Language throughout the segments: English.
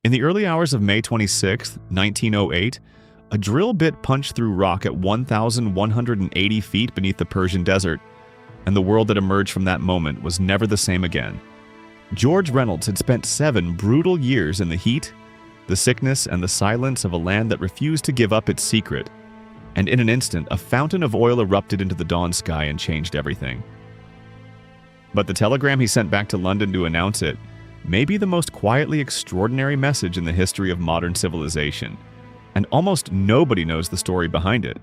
In the early hours of May 26, 1908, a drill bit punched through rock at 1,180 feet beneath the Persian desert, and the world that emerged from that moment was never the same again. George Reynolds had spent 7 brutal years in the heat, the sickness, and the silence of a land that refused to give up its secret, and in an instant, a fountain of oil erupted into the dawn sky and changed everything. But the telegram he sent back to London to announce it may be the most quietly extraordinary message in the history of modern civilization, and almost nobody knows the story behind it.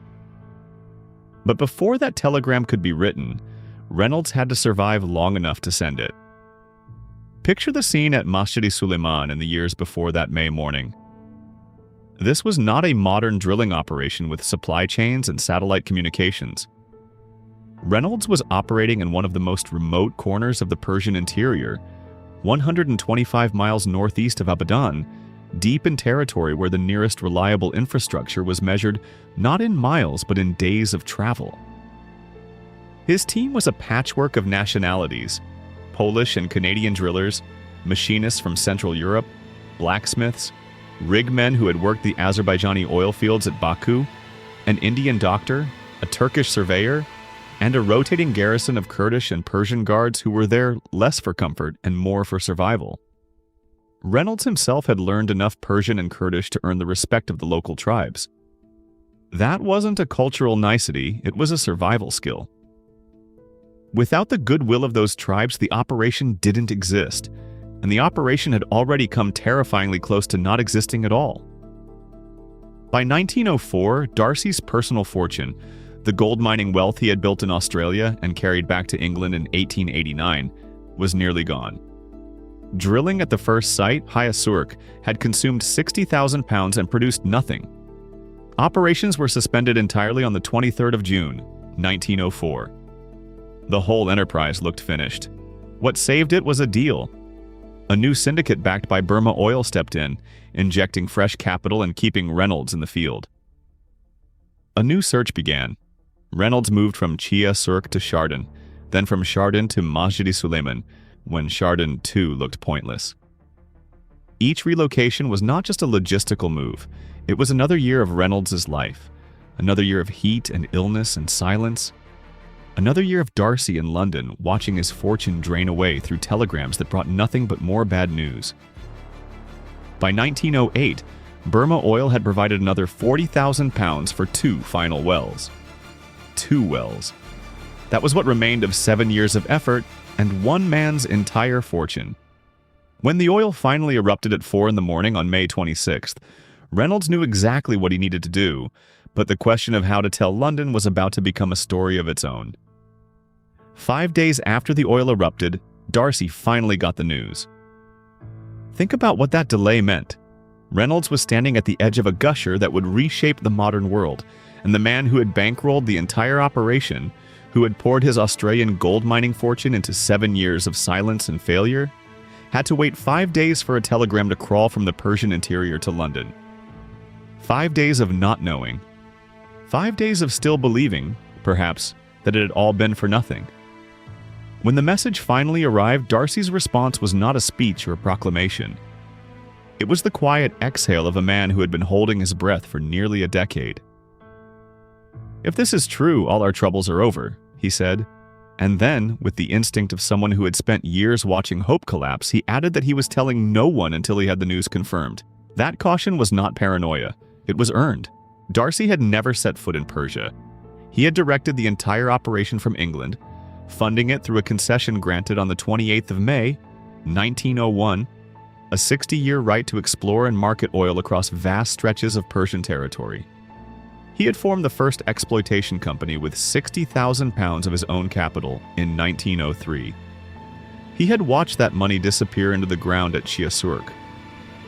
But before that telegram could be written, Reynolds had to survive long enough to send it. Picture the scene at Masjed Soleyman in the years before that May morning. This was not a modern drilling operation with supply chains and satellite communications. Reynolds was operating in one of the most remote corners of the Persian interior, 125 miles northeast of Abadan, deep in territory where the nearest reliable infrastructure was measured not in miles but in days of travel. His team was a patchwork of nationalities: Polish and Canadian drillers, machinists from Central Europe, blacksmiths, rig men who had worked the Azerbaijani oil fields at Baku, an Indian doctor, a Turkish surveyor, and a rotating garrison of Kurdish and Persian guards who were there less for comfort and more for survival. Reynolds himself had learned enough Persian and Kurdish to earn the respect of the local tribes. That wasn't a cultural nicety, it was a survival skill. Without the goodwill of those tribes, the operation didn't exist, and the operation had already come terrifyingly close to not existing at all. By 1904, D'Arcy's personal fortune, the gold mining wealth he had built in Australia and carried back to England in 1889, was nearly gone. Drilling at the first site, Hayasurk, had consumed 60,000 pounds and produced nothing. Operations were suspended entirely on the 23rd of June, 1904. The whole enterprise looked finished. What saved it was a deal. A new syndicate backed by Burma Oil stepped in, injecting fresh capital and keeping Reynolds in the field. A new search began. Reynolds moved from Chia Surk to Chardon, then from Chardon to Masjed Soleyman, when Chardon too looked pointless. Each relocation was not just a logistical move, it was another year of Reynolds' life, another year of heat and illness and silence, another year of D'Arcy in London watching his fortune drain away through telegrams that brought nothing but more bad news. By 1908, Burma Oil had provided another 40,000 pounds for 2 final wells. 2 wells. That was what remained of 7 years of effort and one man's entire fortune. When the oil finally erupted at 4 in the morning on May 26th, Reynolds knew exactly what he needed to do, but the question of how to tell London was about to become a story of its own. 5 days after the oil erupted, D'Arcy finally got the news. Think about what that delay meant. Reynolds was standing at the edge of a gusher that would reshape the modern world, and the man who had bankrolled the entire operation, who had poured his Australian gold mining fortune into 7 years of silence and failure, had to wait 5 days for a telegram to crawl from the Persian interior to London. 5 days of not knowing. 5 days of still believing, perhaps, that it had all been for nothing. When the message finally arrived, D'Arcy's response was not a speech or a proclamation. It was the quiet exhale of a man who had been holding his breath for nearly a decade. "If this is true, all our troubles are over," he said. And then, with the instinct of someone who had spent years watching hope collapse, he added that he was telling no one until he had the news confirmed. That caution was not paranoia. It was earned. D'Arcy had never set foot in Persia. He had directed the entire operation from England, funding it through a concession granted on the 28th of May, 1901, a 60-year right to explore and market oil across vast stretches of Persian territory. He had formed the first exploitation company with 60,000 pounds of his own capital in 1903. He had watched that money disappear into the ground at Chia Surk.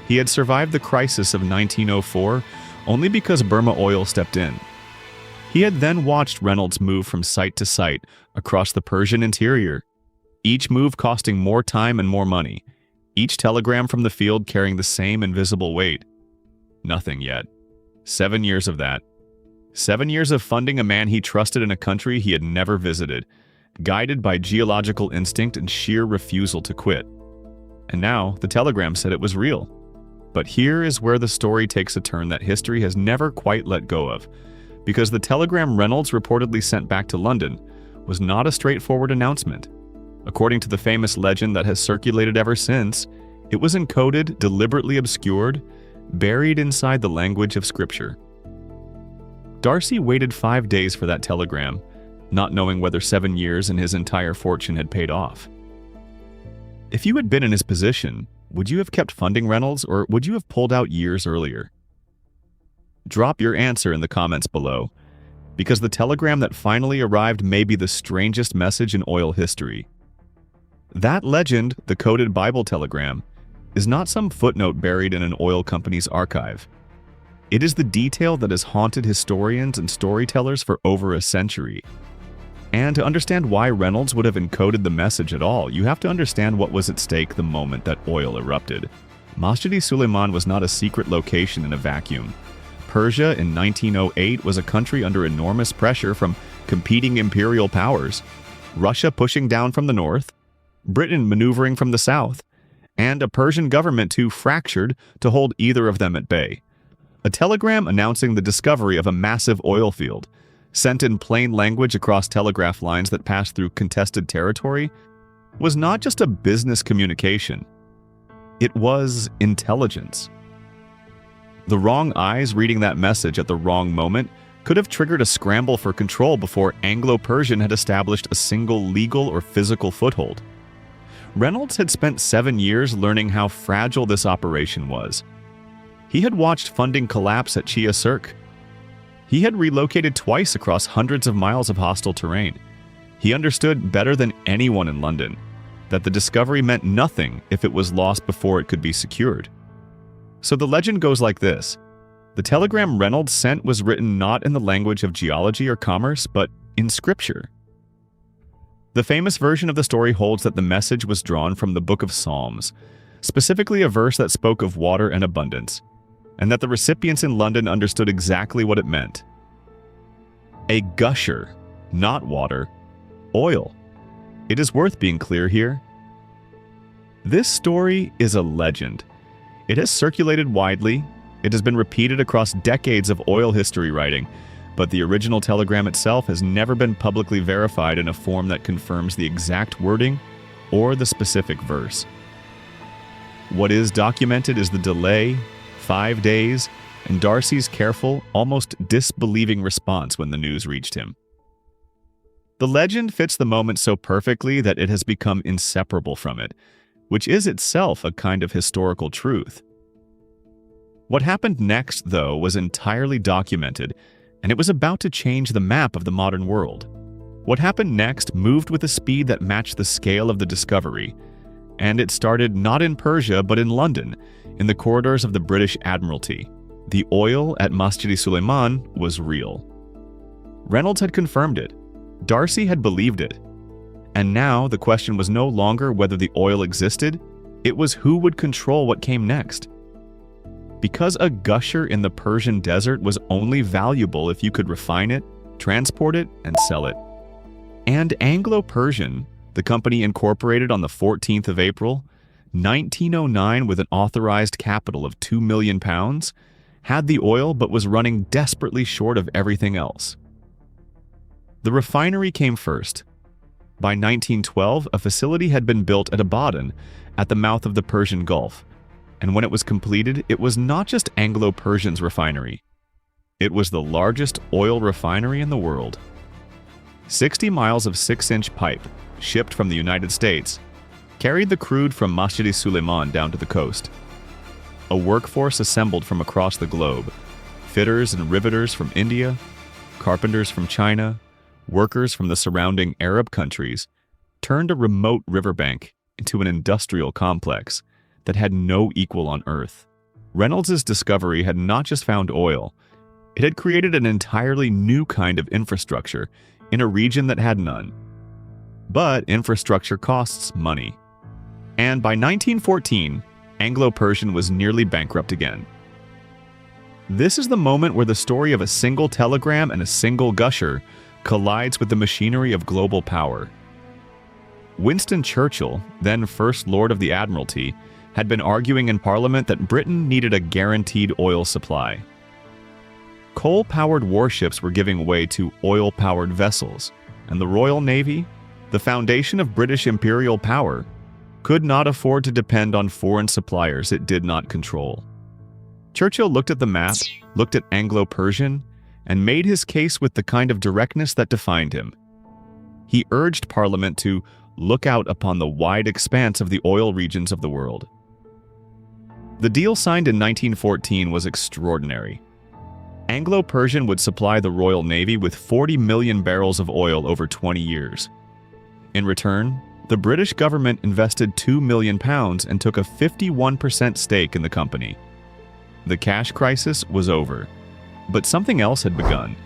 He had survived the crisis of 1904 only because Burma Oil stepped in. He had then watched Reynolds move from site to site across the Persian interior, each move costing more time and more money, each telegram from the field carrying the same invisible weight. Nothing yet. 7 years of that. 7 years of funding a man he trusted in a country he had never visited, guided by geological instinct and sheer refusal to quit. And now, the telegram said it was real. But here is where the story takes a turn that history has never quite let go of, because the telegram Reynolds reportedly sent back to London was not a straightforward announcement. According to the famous legend that has circulated ever since, it was encoded, deliberately obscured, buried inside the language of Scripture. D'Arcy waited 5 days for that telegram, not knowing whether 7 years and his entire fortune had paid off. If you had been in his position, would you have kept funding Reynolds, or would you have pulled out years earlier? Drop your answer in the comments below, because the telegram that finally arrived may be the strangest message in oil history. That legend, the coded Bible telegram, is not some footnote buried in an oil company's archive. It is the detail that has haunted historians and storytellers for over a century. And to understand why Reynolds would have encoded the message at all, you have to understand what was at stake the moment that oil erupted. Masjed Soleyman was not a secret location in a vacuum. Persia in 1908 was a country under enormous pressure from competing imperial powers, Russia pushing down from the north, Britain maneuvering from the south, and a Persian government too fractured to hold either of them at bay. A telegram announcing the discovery of a massive oil field, sent in plain language across telegraph lines that passed through contested territory, was not just a business communication. It was intelligence. The wrong eyes reading that message at the wrong moment could have triggered a scramble for control before Anglo-Persian had established a single legal or physical foothold. Reynolds had spent 7 years learning how fragile this operation was. He had watched funding collapse at Chia Cirque. He had relocated twice across hundreds of miles of hostile terrain. He understood better than anyone in London that the discovery meant nothing if it was lost before it could be secured. So the legend goes like this. The telegram Reynolds sent was written not in the language of geology or commerce, but in Scripture. The famous version of the story holds that the message was drawn from the Book of Psalms, specifically a verse that spoke of water and abundance, and that the recipients in London understood exactly what it meant. A gusher, not water, oil. It is worth being clear here. This story is a legend. It has circulated widely, it has been repeated across decades of oil history writing, but the original telegram itself has never been publicly verified in a form that confirms the exact wording or the specific verse. What is documented is the delay, 5 days, and D'Arcy's careful, almost disbelieving response when the news reached him. The legend fits the moment so perfectly that it has become inseparable from it, which is itself a kind of historical truth. What happened next, though, was entirely documented, and it was about to change the map of the modern world. What happened next moved with a speed that matched the scale of the discovery, and it started not in Persia but in London, in the corridors of the British Admiralty. The oil at Masjed Soleyman was real. Reynolds had confirmed it. D'Arcy had believed it. And now the question was no longer whether the oil existed, it was who would control what came next. Because a gusher in the Persian desert was only valuable if you could refine it, transport it, and sell it. And Anglo-Persian, the company incorporated on the 14th of April, 1909 with an authorized capital of £2 million, had the oil but was running desperately short of everything else. The refinery came first. By 1912, a facility had been built at Abadan, at the mouth of the Persian Gulf, and when it was completed, it was not just Anglo-Persian's refinery. It was the largest oil refinery in the world. 60 miles of 6-inch pipe, shipped from the United States, carried the crude from Masjed Soleyman down to the coast. A workforce assembled from across the globe, fitters and riveters from India, carpenters from China, workers from the surrounding Arab countries, turned a remote riverbank into an industrial complex that had no equal on Earth. Reynolds' discovery had not just found oil, it had created an entirely new kind of infrastructure in a region that had none. But infrastructure costs money. And by 1914, Anglo-Persian was nearly bankrupt again. This is the moment where the story of a single telegram and a single gusher collides with the machinery of global power. Winston Churchill, then First Lord of the Admiralty, had been arguing in Parliament that Britain needed a guaranteed oil supply. Coal-powered warships were giving way to oil-powered vessels, and the Royal Navy, the foundation of British imperial power, could not afford to depend on foreign suppliers it did not control. Churchill looked at the map, looked at Anglo-Persian, and made his case with the kind of directness that defined him. He urged Parliament to look out upon the wide expanse of the oil regions of the world. The deal signed in 1914 was extraordinary. Anglo-Persian would supply the Royal Navy with 40 million barrels of oil over 20 years. In return, the British government invested £2 million and took a 51% stake in the company. The cash crisis was over, but something else had begun: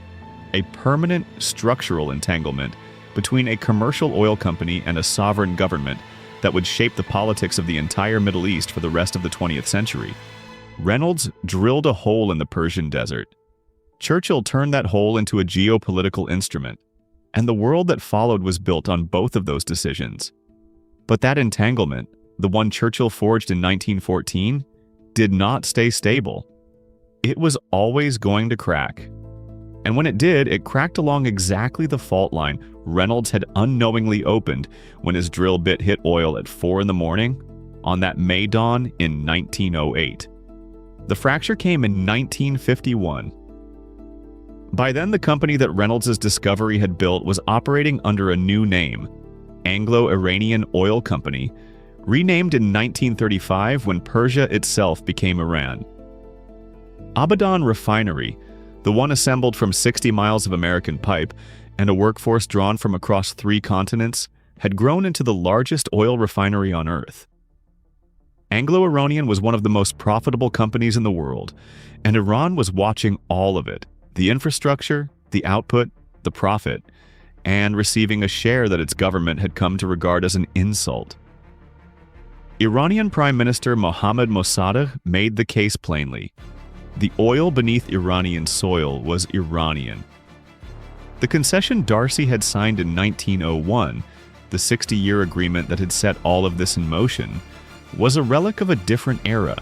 a permanent structural entanglement between a commercial oil company and a sovereign government that would shape the politics of the entire Middle East for the rest of the 20th century. Reynolds drilled a hole in the Persian desert. Churchill turned that hole into a geopolitical instrument, and the world that followed was built on both of those decisions. But that entanglement, the one Churchill forged in 1914, did not stay stable. It was always going to crack. And when it did, it cracked along exactly the fault line Reynolds had unknowingly opened when his drill bit hit oil at 4 in the morning on that May dawn in 1908. The fracture came in 1951. By then, the company that Reynolds' discovery had built was operating under a new name, Anglo-Iranian Oil Company, renamed in 1935 when Persia itself became Iran. Abadan Refinery, the one assembled from 60 miles of American pipe and a workforce drawn from across 3 continents, had grown into the largest oil refinery on Earth. Anglo-Iranian was one of the most profitable companies in the world, and Iran was watching all of it: the infrastructure, the output, the profit, and receiving a share that its government had come to regard as an insult. Iranian Prime Minister Mohammad Mossadegh made the case plainly: the oil beneath Iranian soil was Iranian. The concession D'Arcy had signed in 1901, the 60-year agreement that had set all of this in motion, was a relic of a different era,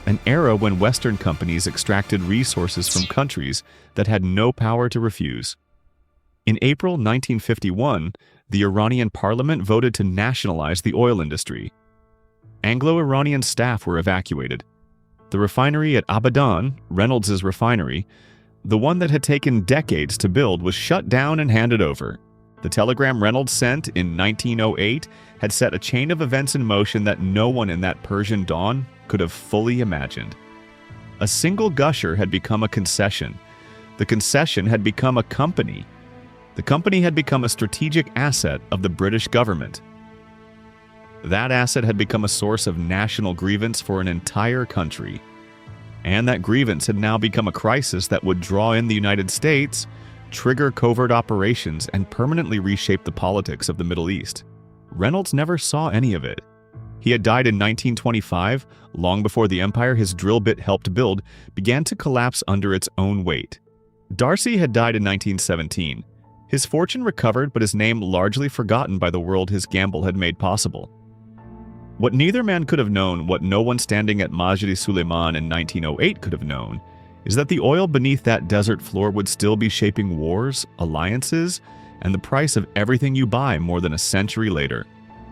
an era when Western companies extracted resources from countries that had no power to refuse. In April 1951, the Iranian parliament voted to nationalize the oil industry. Anglo-Iranian staff were evacuated. The refinery at Abadan, Reynolds' refinery, the one that had taken decades to build, was shut down and handed over. The telegram Reynolds sent in 1908 had set a chain of events in motion that no one in that Persian dawn could have fully imagined. A single gusher had become a concession. The concession had become a company. The company had become a strategic asset of the British government. That asset had become a source of national grievance for an entire country. And that grievance had now become a crisis that would draw in the United States, trigger covert operations, and permanently reshape the politics of the Middle East. Reynolds never saw any of it. He had died in 1925, long before the empire his drill bit helped build began to collapse under its own weight. D'Arcy had died in 1917. His fortune recovered, but his name largely forgotten by the world his gamble had made possible. What neither man could have known, what no one standing at Masjed Soleyman in 1908 could have known, is that the oil beneath that desert floor would still be shaping wars, alliances, and the price of everything you buy more than a century later.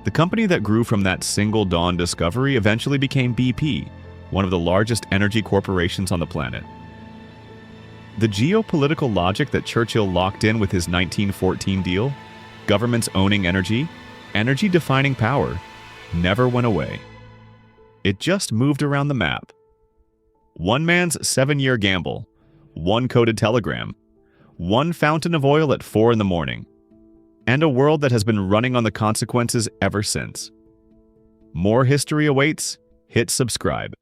The company that grew from that single dawn discovery eventually became BP, one of the largest energy corporations on the planet. The geopolitical logic that Churchill locked in with his 1914 deal, governments owning energy, energy defining power, never went away. It just moved around the map. One man's 7-year gamble, one coded telegram, one fountain of oil at 4 in the morning, and a world that has been running on the consequences ever since. More history awaits. Hit subscribe.